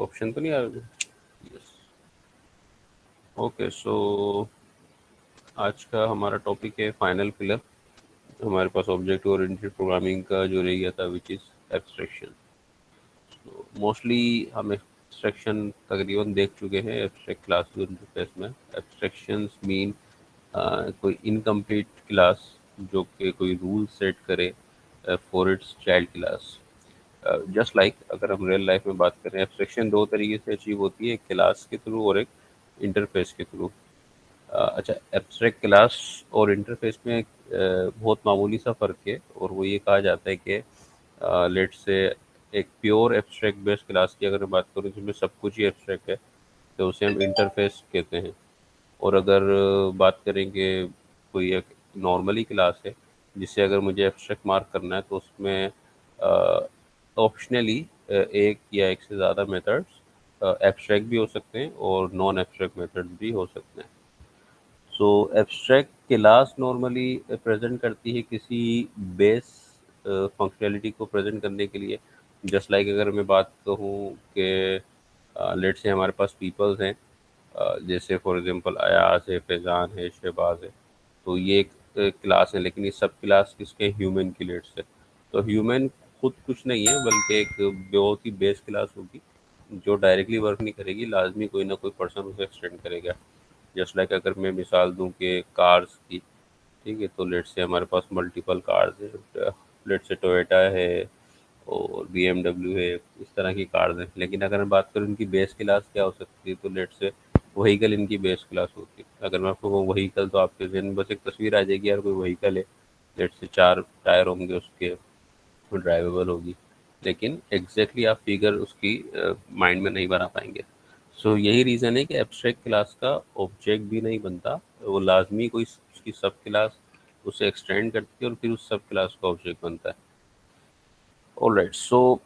Option तो नहीं आ रहा? यस। ओके, सो आज का हमारा टॉपिक है फाइनल पिलर। हमारे पास ऑब्जेक्ट ओरिएंटेड प्रोग्रामिंग का जो रह गया था विच इज़ एब्स्ट्रैक्शन। तो मोस्टली हम एब्स्ट्रैक्शन तकरीबन देख चुके हैं एब्स्ट्रैक्ट क्लास इंटरफेस में। एब्स्ट्रैक्शंस मीन कोई इनकम्प्लीट क्लास जो कि कोई रूल सेट करे for its child class. Just like अगर हम रियल लाइफ में बात करें, एब्स्ट्रैक्शन दो तरीके से अचीव होती है, एक क्लास के थ्रू और एक इंटरफेस के थ्रू। अच्छा, एब्स्ट्रैक्ट क्लास और इंटरफेस में बहुत मामूली सा फ़र्क है, और वो ये कहा जाता है कि लेट से एक प्योर एब्स्ट्रैक्ट बेस्ड क्लास की अगर मैं बात करूँ जिसमें सब कुछ ही एब्स्ट्रैक्ट है, तो उसे हम इंटरफेस कहते हैं। और अगर बात करेंगे कोई एक नॉर्मली क्लास है जिससे अगर मुझे एब्स्ट्रैक्ट मार्क करना है, तो उसमें ऑप्शनली एक या एक से ज़्यादा मेथड्स एब्स्ट्रैक्ट भी हो सकते हैं और नॉन एब्स्ट्रैक्ट मेथड्स भी हो सकते हैं। सो एब्स्ट्रैक्ट क्लास नॉर्मली प्रेजेंट करती है किसी बेस फंक्शनैलिटी को प्रेजेंट करने के लिए। जस्ट लाइक अगर मैं बात कहूँ कि लेट से हमारे पास पीपल्स हैं, जैसे फॉर एग्जांपल अयाज है, फैज़ान है, शहबाज है। तो ये एक क्लास है, लेकिन ये सब क्लास किसके ह्यूमन की लेट से। तो ह्यूमन खुद कुछ नहीं है बल्कि एक बहुत ही बेस क्लास होगी जो डायरेक्टली वर्क नहीं करेगी, लाजमी कोई ना कोई पर्सन उसे एक्सटेंड करेगा। जस्ट लाइक अगर मैं मिसाल दूं कि कार्स की, ठीक है, तो लेट से हमारे पास मल्टीपल कार्स है, लेट से टोयोटा है और BMW है, इस तरह की कार्स हैं। लेकिन अगर मैं बात करूँ इनकी बेस क्लास क्या हो सकती है, तो लेट से वहीकल इनकी बेस क्लास होती है। अगर मैं आपको कहूँ वहीकल, तो आपके जहन में बस एक तस्वीर आ जाएगी, यार कोई वहीकल है, लेट से 4 टायर होंगे उसके, ड्राइवेबल होगी। लेकिन एग्जैक्टली आप फिगर उसकी माइंड में नहीं बना पाएंगे। सो यही रीज़न है कि एब्स्ट्रैक्ट क्लास का ऑब्जेक्ट भी नहीं बनता, वो लाजमी कोई उसकी सब क्लास उसे एक्सटेंड करती है और फिर उस सब क्लास का ऑब्जेक्ट बनता है। ऑलराइट, सो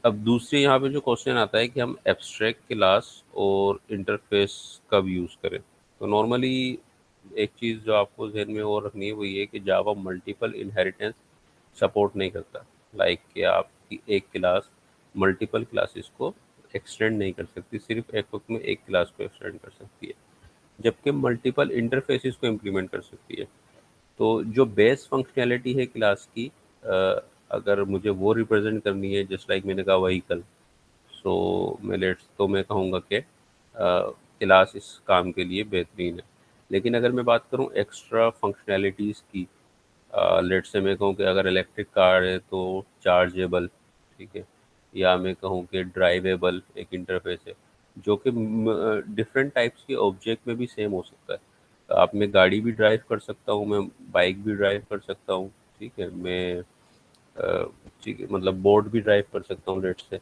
अब दूसरी यहाँ पे जो क्वेश्चन आता है कि हम एब्स्ट्रैक्ट क्लास और इंटरफेस कब यूज़ करें। तो नॉर्मली एक चीज़ जो आपको जहन में और रखनी है वो ये कि जावा मल्टीपल इनहेरिटेंस सपोर्ट नहीं करता। लाइक कि आपकी एक क्लास मल्टीपल क्लासेस को एक्सटेंड नहीं कर सकती, सिर्फ एक वक्त में एक क्लास को एक्सटेंड कर सकती है, जबकि मल्टीपल इंटरफेसेस को इम्प्लीमेंट कर सकती है। तो जो बेस फंक्शनैलिटी है क्लास की, अगर मुझे वो रिप्रेजेंट करनी है, जस्ट लाइक मैंने कहा वहीकल, सो मैं कहूँगा कि क्लास इस काम के लिए बेहतरीन है। लेकिन अगर मैं बात करूँ एक्स्ट्रा फंक्शनैलिटीज़ की, लेट से मैं कहूँ कि अगर इलेक्ट्रिक कार है तो चार्जेबल, ठीक है, या मैं कहूँ कि ड्राइवेबल एक इंटरफेस है जो कि डिफरेंट टाइप्स के ऑब्जेक्ट में भी सेम हो सकता है। आप मैं गाड़ी भी ड्राइव कर सकता हूँ, मैं बाइक भी ड्राइव कर सकता हूँ, ठीक है, मैं ठीक है, मतलब बोट भी ड्राइव कर सकता हूँ लेट से।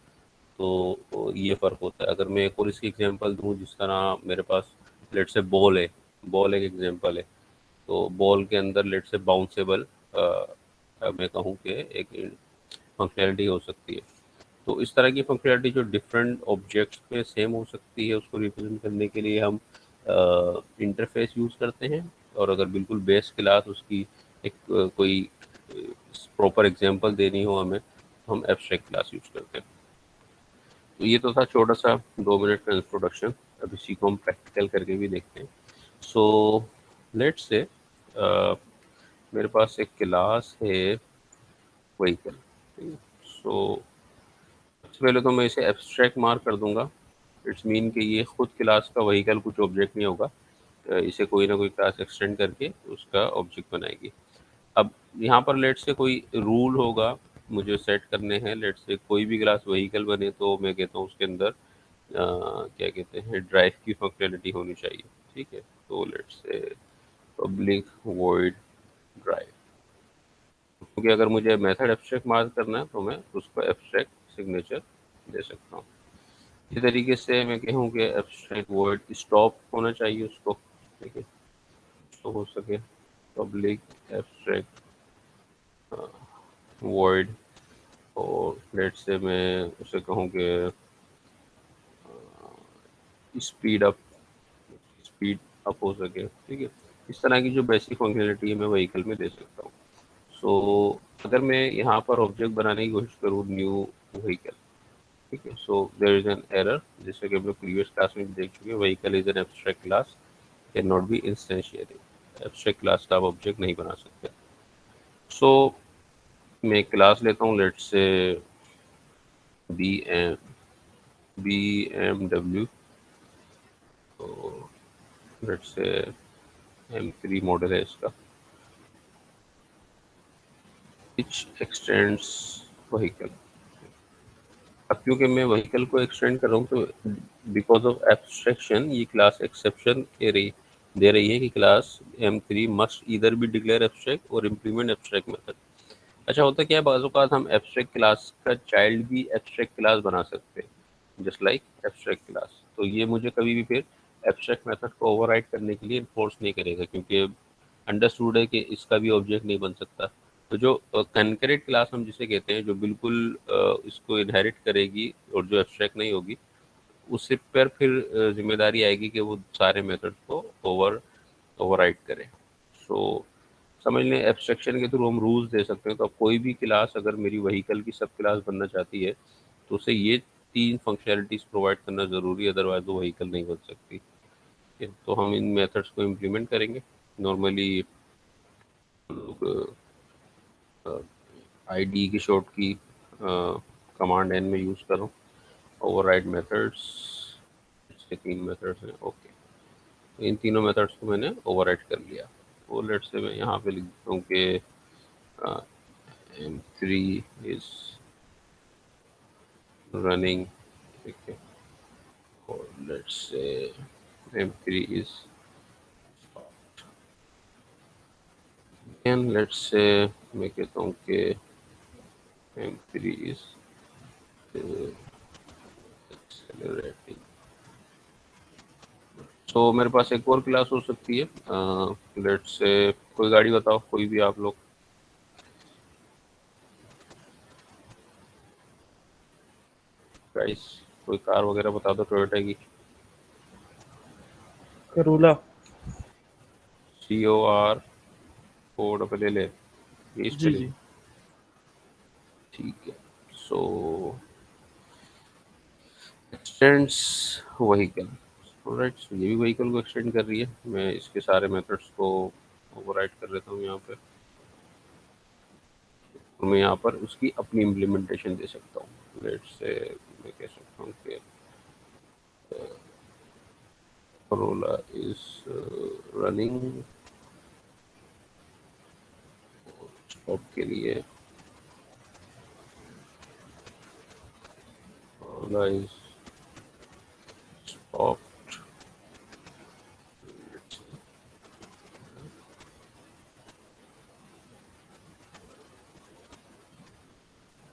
तो ये फ़र्क होता है। अगर मैं एक और इसकी एग्जांपल दूँ, जिस तरह मेरे पास लेट से बॉल है, बॉल एक एग्जांपल है, तो बॉल के अंदर लेट से बाउंसेबल मैं कहूँ कि एक फंक्शनैलिटी हो सकती है। तो इस तरह की फंक्शनैलिटी जो डिफरेंट ऑब्जेक्ट्स में सेम हो सकती है, उसको रिप्रेजेंट करने के लिए हम इंटरफेस यूज़ करते हैं। और अगर बिल्कुल बेस क्लास उसकी एक कोई प्रॉपर एग्जांपल देनी हो हमें, तो हम एब्स्ट्रैक्ट क्लास यूज़ करते हैं। तो ये तो था छोटा सा 2 मिनट का इंट्रोडक्शन। अब इसी को हम प्रैक्टिकल करके भी देखते हैं। सो लेट्स से मेरे पास एक क्लास है व्हीकल, ठीक है। सो सबसे पहले तो मैं इसे एब्स्ट्रैक्ट मार्क कर दूंगा। इट्स मीन कि ये खुद क्लास का व्हीकल कुछ ऑब्जेक्ट नहीं होगा, इसे कोई ना कोई क्लास एक्सटेंड करके उसका ऑब्जेक्ट बनाएगी। अब यहाँ पर लेट से कोई रूल होगा मुझे सेट करने हैं। लेट से कोई भी क्लास व्हीकल बने तो मैं कहता हूँ उसके अंदर क्या कहते हैं, ड्राइव की फंक्शनैलिटी होनी चाहिए, ठीक है। तो लेट्स से पब्लिक वॉइड ड्राइव, क्योंकि अगर मुझे मेथड एब्स्ट्रैक्ट मार्क करना है तो मैं उसको एब्स्ट्रैक्ट सिग्नेचर दे सकता हूँ। इसी तरीके से मैं कहूँ कि एब्स्ट्रैक्ट वर्ड स्टॉप होना चाहिए उसको, ठीक है, तो हो सके पब्लिक एब्स्ट्रैक्ट वर्ड। और लेट से मैं उसे कहूँ कि स्पीड अप, स्पीड अप हो सके, ठीक है। इस तरह की जो बेसिक फंक्शनलिटी है मैं व्हीकल में दे सकता हूँ। सो अगर मैं यहाँ पर ऑब्जेक्ट बनाने की कोशिश करूँ न्यू व्हीकल, ठीक है। So there is an error, जैसे कि हम लोग प्रीवियस क्लास में भी देख चुके हैं, vehicle is an abstract class, can not be instantiated. Abstract class का आप ऑब्जेक्ट नहीं बना सकते। सो मैं एक क्लास लेता हूँ, let's say B M B M W, तो लेट्स से M3 मॉडल है इसका, विच एक्सटेंड्स व्हीकल। अब क्योंकि मैं व्हीकल को एक्सटेंड कर रहा हूँ, तो बिकॉज ऑफ एब्स्ट्रैक्शन ये क्लास एक्सेप्शन दे रही है कि class M3 must either be declare abstract और इम्प्लीमेंट एब्स्ट्रैक्ट मेथड। अच्छा, होता क्या है, बाज़ औक़ात हम एब्स्ट्रैक्ट क्लास का चाइल्ड भी एब्स्ट्रैक्ट क्लास बना सकते हैं, जस्ट लाइक एब्स्ट्रैक्ट क्लास। तो ये मुझे कभी भी फिर एब्स्ट्रैक्ट मेथड को ओवरराइड करने के लिए इन्फोर्स नहीं करेगा, क्योंकि अंडरस्टूड है कि इसका भी ऑब्जेक्ट नहीं बन सकता। तो जो कनकरेंट क्लास हम जिसे कहते हैं, जो बिल्कुल इसको इनहेरिट करेगी और जो एब्स्ट्रैक्ट नहीं होगी, उससे पर फिर जिम्मेदारी आएगी कि वो सारे मेथड को ओवरराइड करे। सो समझ लें एब्स्ट्रैक्शन के थ्रू हम रूल्स दे सकते हैं। तो अब कोई भी क्लास अगर मेरी व्हीकल की सब क्लास बनना चाहती है, तो उसे ये 3 फंक्शनैलिटीज़ प्रोवाइड करना ज़रूरी है, अदरवाइज़ वो व्हीकल नहीं बन सकती। ठीक है, तो हम इन मेथड्स को इम्प्लीमेंट करेंगे। नॉर्मली लोग आईडी की शॉर्ट की कमांड एन में यूज़ करो। ओवरराइड मेथड्स, इसके 3 मेथड्स हैं। ओके, तो इन तीनों मेथड्स को मैंने ओवरराइड कर लिया। तो लेट्स से मैं यहाँ पे लिख देता हूँ कि M3 is running, ठीक है, और let's say M3 is and let's say मैं कहता हूँ कि M3 is accelerating। सो मेरे पास एक और क्लास हो सकती है, लेट्स से कोई गाड़ी बताओ, कोई भी आप लोग। गाइस कोई कार वगैरह बता दो टोयोटा की। करोला। COR4LLA, ये जी स्पेलिंग। जी। ठीक है। सो एक्सटेंड्स व्हीकल, राइट, ये भी व्हीकल को एक्सटेंड कर रही है। मैं इसके सारे मेथड्स को ओवरराइड कर लेता हूँ यहाँ पे, और मैं यहाँ पर उसकी अपनी इम्प्लीमेंटेशन दे सकता हूँ। लेट्स से मैं कह सकता हूँ कि Corolla is रनिंग, स्टॉप के लिए Corolla is stop,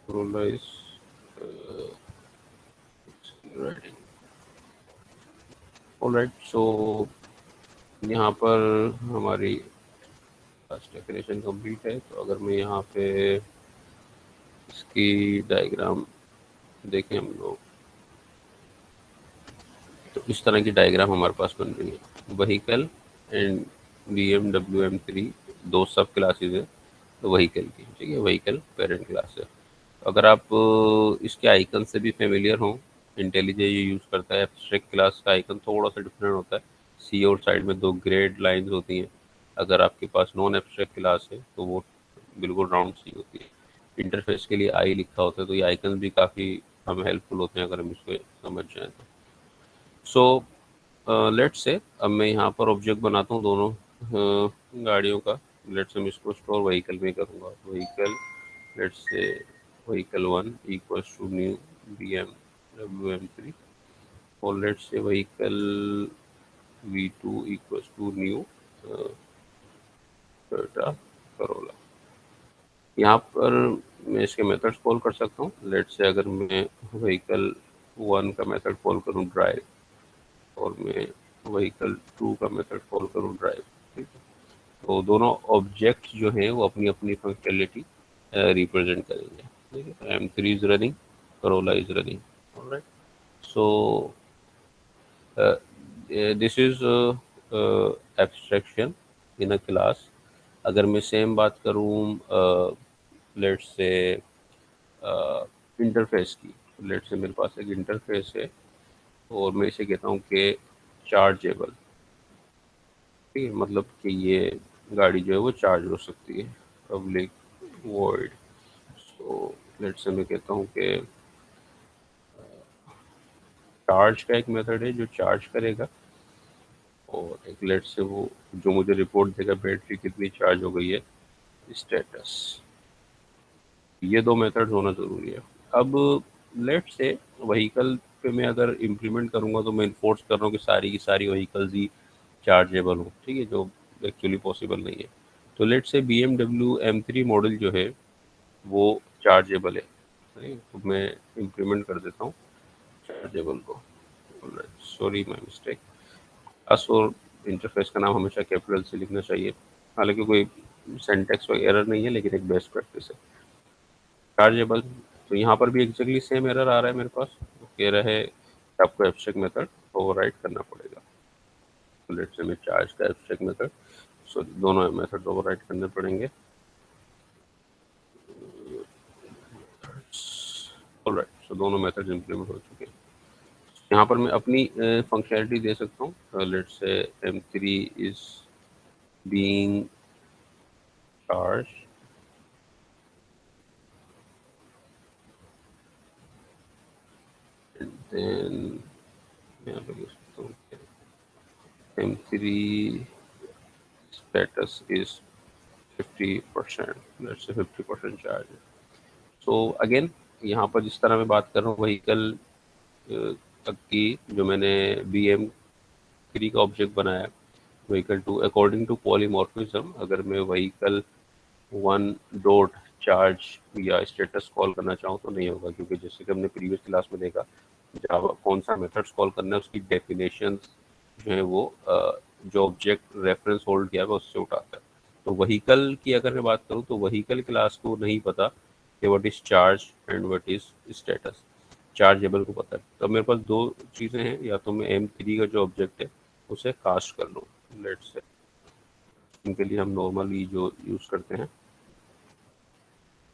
Corolla is riding। Alright, so यहाँ पर हमारी डेफिनेशन कंप्लीट है। तो अगर मैं यहाँ पे इसकी डायग्राम देखें हम लोग, तो इस तरह की डायग्राम हमारे पास बन रही है। व्हीकल एंड BMW M3 दो सब क्लासेज है व्हीकल की, ठीक है, व्हीकल पेरेंट क्लास है। अगर आप इसके आइकन से भी फेमिलियर हों, इंटेलिजे ये यूज़ करता है। एब्स्ट्रैक्ट क्लास का आइकन थोड़ा सा डिफरेंट होता है, सी और साइड में दो ग्रेड लाइंस होती हैं। अगर आपके पास नॉन एब्स्ट्रैक्ट क्लास है तो वो बिल्कुल राउंड सी होती है। इंटरफेस के लिए आई लिखा होता है, तो ये आइकन भी काफ़ी हमें हेल्पफुल होते हैं अगर हम इसको समझ जाएं तो। सो लेट्स से अब मैं यहाँ पर ऑब्जेक्ट बनाता हूँ दोनों गाड़ियों का। लेट्स से मैं इसको स्टोर व्हीकल में करूँगा। Vehicle, let's say vehicle 1 equals to new BMW M3, और let's say vehicle V2 equals to new Toyota Corolla. यहाँ पर मैं इसके मेथड्स कॉल कर सकता हूँ। लेट्स से अगर मैं व्हीकल 1 का मेथड कॉल करूँ ड्राइव, और मैं व्हीकल 2 का मेथड कॉल करूँ ड्राइव, ठीक है, तो दोनों ऑब्जेक्ट्स जो हैं वो अपनी अपनी फंक्शनलिटी रिप्रेजेंट करेंगे। ठीक है, M3 is running, Corolla is running. Alright, so this is abstraction in a class. अगर मैं सेम बात करूँ लेट्स से इंटरफेस की, लेट से मेरे पास एक इंटरफेस है और मैं इसे कहता हूँ कि चार्जेबल, ठीक है, मतलब कि ये गाड़ी जो है वो चार्ज हो सकती है, पब्लिक वॉइड। सो लेट से मैं कहता हूँ कि चार्ज का एक मेथड है जो चार्ज करेगा, और एक लेट से वो जो मुझे रिपोर्ट देगा बैटरी कितनी चार्ज हो गई है, स्टेटस। ये दो मेथड्स होना ज़रूरी है। अब लेट से व्हीकल पे मैं अगर इम्प्लीमेंट करूँगा तो मैं इन्फोर्स कर रहा हूँ कि सारी की सारी व्हीकल्स ही चार्जेबल हो, ठीक है, जो एक्चुअली पॉसिबल नहीं है। तो लेट से BMW M3 मॉडल जो है वो चार्जेबल है, सही, तो मैं इम्प्लीमेंट कर देता हूँ चार्जेबल को। Sorry my mistake. खास और इंटरफेस का नाम हमेशा कैपिटल से लिखना चाहिए, हालांकि कोई सेंटेक्स वगैरह एरर नहीं है, लेकिन एक बेस्ट प्रैक्टिस है। चार्जेबल, तो यहाँ पर भी एग्जैक्टली सेम एरर आ रहा है मेरे पास, वो कह रहा है कि आपको एब्स्ट्रैक्ट मेथड ओवरराइड करना पड़ेगा। तो लेट्स से मैं चार्ज का एब्स्ट्रैक्ट मेथड, सो दोनों मेथड ओवरराइड करने पड़ेंगे। ऑलराइट, सो दोनों मेथड इंप्लीमेंट हो चुके हैं। यहाँ पर मैं अपनी फंक्शनैलिटी दे सकता हूँ। Let's say M3 is being charge, and then यहाँ पे लिख सकता हूँ M3 status is 50%, let's say 50% charge. So again यहाँ पर जिस तरह मैं बात कर रहा हूँ व्हीकल तक की, जो मैंने BM3 का ऑब्जेक्ट बनाया, vehicle two according to polymorphism, अगर मैं व्हीकल 1 डॉट चार्ज या स्टेटस कॉल करना चाहूँ तो नहीं होगा, क्योंकि जैसे कि हमने प्रीवियस क्लास में देखा, जावा कौन सा मेथड्स कॉल करना है उसकी डेफिनेशंस जो है वो जो ऑब्जेक्ट रेफरेंस होल्ड किया हुआ उससे उठाता है। तो व्हीकल की अगर मैं बात करूँ तो व्हीकल क्लास को नहीं पता कि what is charge and what is status, chargeable को पता है। तो मेरे पास दो चीज़ें हैं, या तो मैं M3 का जो ऑब्जेक्ट है उसे कास्ट कर लूँ, लेट्स से इनके लिए हम नॉर्मली जो यूज़ करते हैं,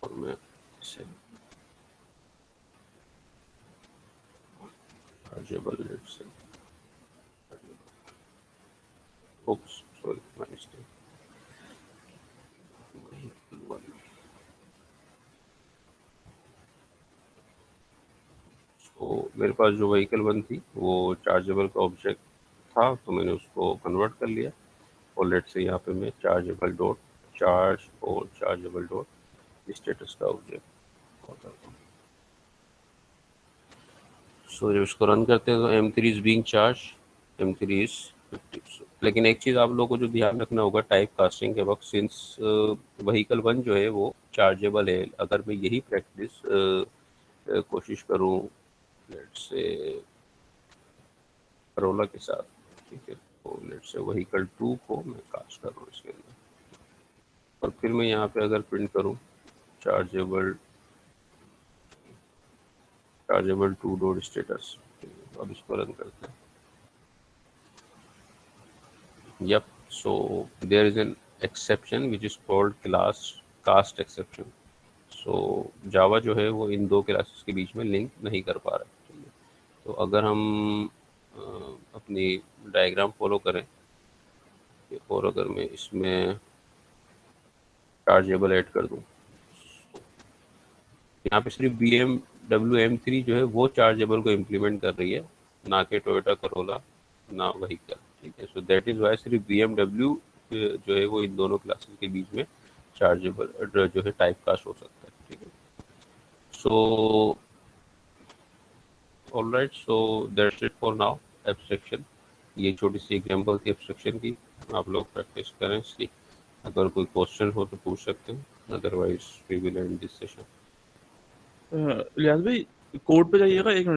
और मैं इसे chargeable, let's say, oops sorry my mistake, तो मेरे पास जो व्हीकल 1 थी वो चार्जेबल का ऑब्जेक्ट था, तो मैंने उसको कन्वर्ट कर लिया, और लेट से यहाँ पे मैं चार्जेबल डॉट चार्ज और चार्जेबल डॉट स्टेटस का ऑब्जेक्ट करता हूँ। सो जब इसको रन करते हैं तो M3 is being charge, M3 is 50। लेकिन एक चीज़ आप लोगों को जो ध्यान रखना होगा टाइप कास्टिंग के वक्त, सिंस व्हीकल 1 जो है वो चार्जेबल है, अगर मैं यही प्रैक्टिस कोशिश करूँ लेट्स से करोला के साथ, ठीक है, तो लेट्स से व्हीकल 2 को मैं कास्ट कर रहा हूँ इसके अंदर, और फिर मैं यहाँ पे अगर प्रिंट करूँ चार्जेबल चार्जेबल 2 डॉट स्टेटस, अब इसको रन करते हैं। Yep, so there is an exception which is called class cast exception. So जावा जो है वो इन दो क्लासेस के बीच में लिंक नहीं कर पा रहा है। तो अगर हम अपनी डायग्राम फॉलो करें, और अगर मैं इसमें चार्जेबल ऐड कर दूं, यहाँ पे सिर्फ BMW M3 जो है वो चार्जेबल को इम्प्लीमेंट कर रही है, ना कि टोयोटा करोला, ना व्हीकल, ठीक है। सो दैट इज वाई सिर्फ BMW जो है वो इन दोनों क्लासेस के बीच में चार्जेबल जो है टाइप कास्ट हो सकता है, ठीक है। So alright, so that's it for now abstraction. ये छोटी सी एग्जांपल थी एब्स्ट्रैक्शन की, आप लोग प्रैक्टिस करें इसकी। अगर कोई क्वेश्चन हो तो पूछ सकते हैं, otherwise we will end this session. लियाज भाई कोड पे जाइएगा, 1 मिनट।